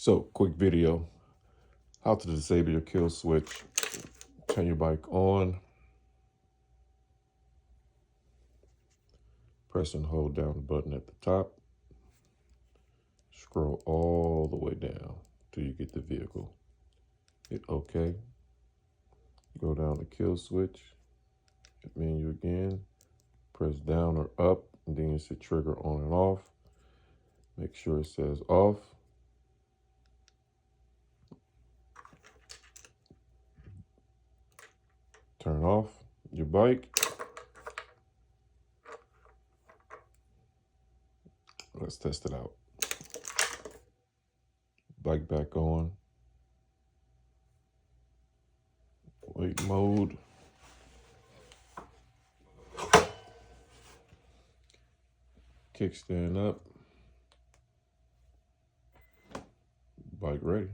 So, quick video, how to disable your kill switch. Turn your bike on, press and hold down the button at the top, scroll all the way down till you get the vehicle. Hit OK, go down to kill switch, hit menu again, press down or up, and then you see trigger on and off. Make sure it says off. Turn off your bike. Let's test it out. Bike back on. Wait mode. Kickstand up. Bike ready.